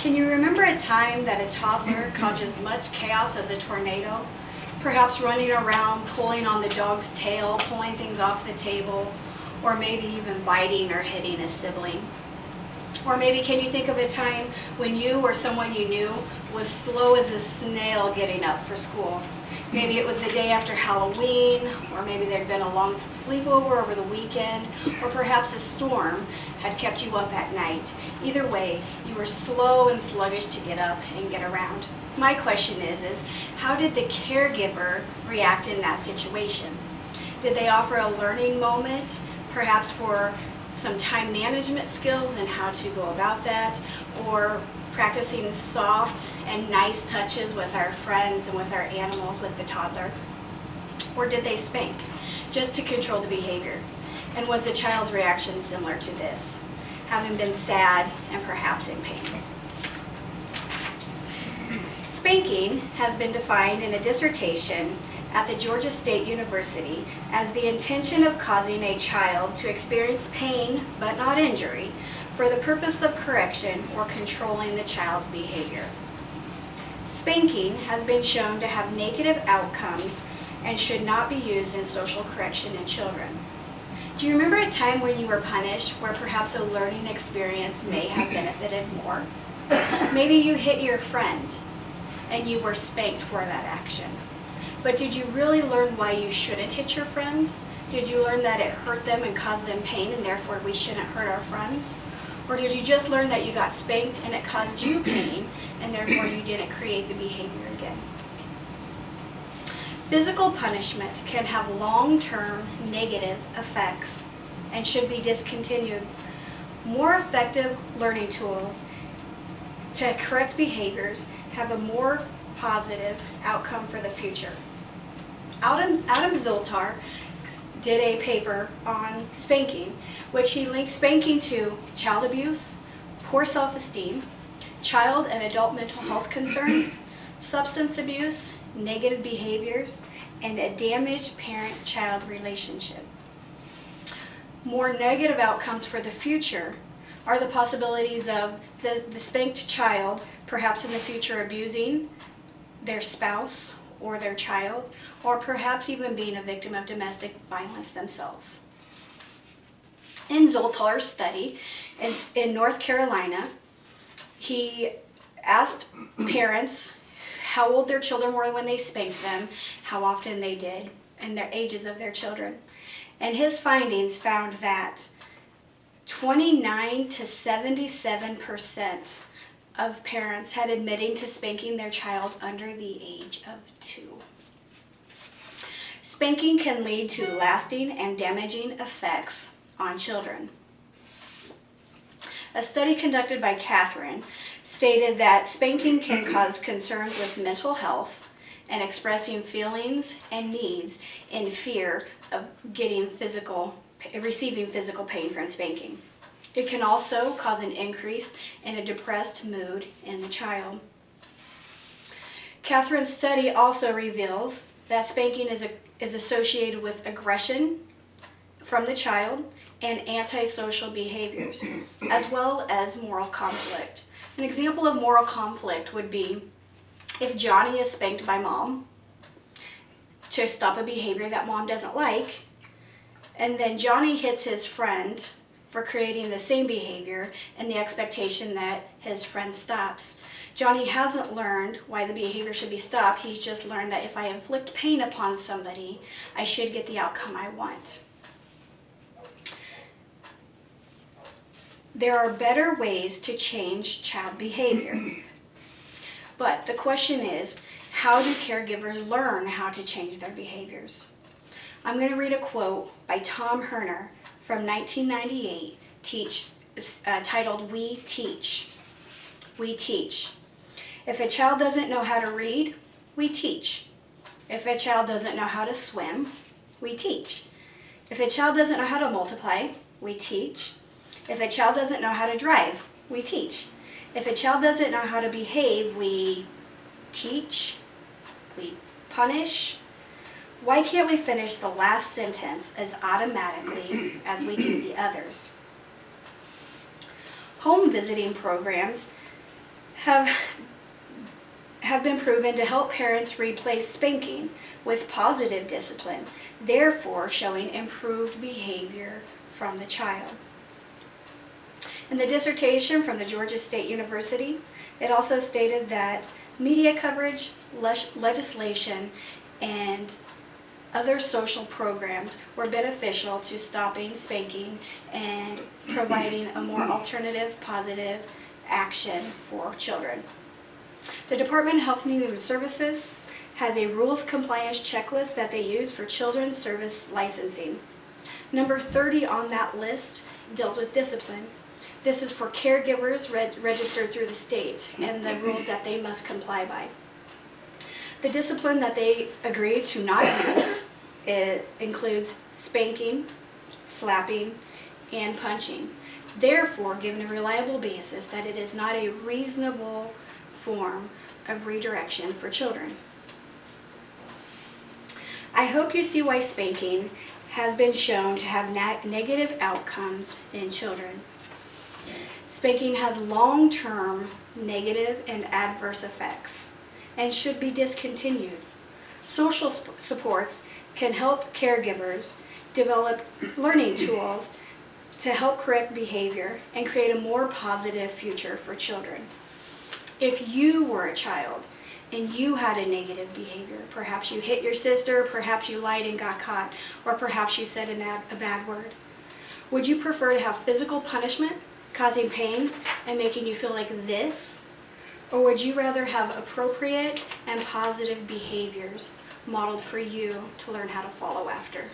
Can you remember a time that a toddler caused as much chaos as a tornado? Perhaps running around, pulling on the dog's tail, pulling things off the table, or maybe even biting or hitting a sibling. Or maybe can you think of a time when you or someone you knew was slow as a snail getting up for school? Maybe it was the day after Halloween, or maybe there'd been a long sleepover over the weekend, or perhaps a storm had kept you up at night. Either way, you were slow and sluggish to get up and get around. My question is how did the caregiver react in that situation? Did they offer a learning moment, perhaps for some time management skills and how to go about that, or practicing soft and nice touches with our friends and with our animals with the toddler? Or did they spank just to control the behavior? And was the child's reaction similar to this, having been sad and perhaps in pain? Spanking has been defined in a dissertation at the Georgia State University as the intention of causing a child to experience pain but not injury for the purpose of correction or controlling the child's behavior. Spanking has been shown to have negative outcomes and should not be used in social correction in children. Do you remember a time when you were punished where perhaps a learning experience may have benefited more? Maybe you hit your friend and you were spanked for that action. But did you really learn why you shouldn't hit your friend? Did you learn that it hurt them and caused them pain and therefore we shouldn't hurt our friends? Or did you just learn that you got spanked and it caused you pain and therefore you didn't create the behavior again? Physical punishment can have long-term negative effects and should be discontinued. More effective learning tools to correct behaviors have a more positive outcome for the future. Adam Zoltar did a paper on spanking, which he linked spanking to child abuse, poor self-esteem, child and adult mental health concerns, substance abuse, negative behaviors, and a damaged parent-child relationship. More negative outcomes for the future are the possibilities of the spanked child perhaps in the future abusing their spouse or their child, or perhaps even being a victim of domestic violence themselves. In Zoltar's study in North Carolina, he asked parents how old their children were when they spanked them, how often they did, and their ages of their children. And his findings found that 29 to 77% of parents had admitting to spanking their child under the age of 2. Spanking can lead to lasting and damaging effects on children. A study conducted by Catherine stated that spanking can cause concerns with mental health and expressing feelings and needs in fear of receiving physical pain from spanking. It can also cause an increase in a depressed mood in the child. Catherine's study also reveals that spanking is associated with aggression from the child and antisocial behaviors, as well as moral conflict. An example of moral conflict would be if Johnny is spanked by mom to stop a behavior that mom doesn't like, and then Johnny hits his friend for creating the same behavior and the expectation that his friend stops. Johnny hasn't learned why the behavior should be stopped. He's just learned that if I inflict pain upon somebody, I should get the outcome I want. There are better ways to change child behavior. But the question is, how do caregivers learn how to change their behaviors? I'm going to read a quote by Tom Herner from 1998, titled "We Teach." We teach. If a child doesn't know how to read, we teach. If a child doesn't know how to swim, we teach. If a child doesn't know how to multiply, we teach. If a child doesn't know how to drive, we teach. If a child doesn't know how to behave, we teach, we punish. Why can't we finish the last sentence as automatically as we do the others? Home visiting programs have been proven to help parents replace spanking with positive discipline, therefore showing improved behavior from the child. In the dissertation from the Georgia State University, it also stated that media coverage, legislation, and other social programs were beneficial to stopping spanking and providing a more alternative, positive action for children. The Department of Health and Human Services has a rules compliance checklist that they use for children's service licensing. Number 30 on that list deals with discipline. This is for caregivers registered through the state and the rules that they must comply by. The discipline that they agreed to not use, it includes spanking, slapping, and punching, therefore given a reliable basis that it is not a reasonable form of redirection for children. I hope you see why spanking has been shown to have negative outcomes in children. Spanking has long-term negative and adverse effects and should be discontinued. Social supports can help caregivers develop learning tools to help correct behavior and create a more positive future for children. If you were a child and you had a negative behavior, perhaps you hit your sister, perhaps you lied and got caught, or perhaps you said a bad word, would you prefer to have physical punishment causing pain and making you feel like this? Or would you rather have appropriate and positive behaviors modeled for you to learn how to follow after?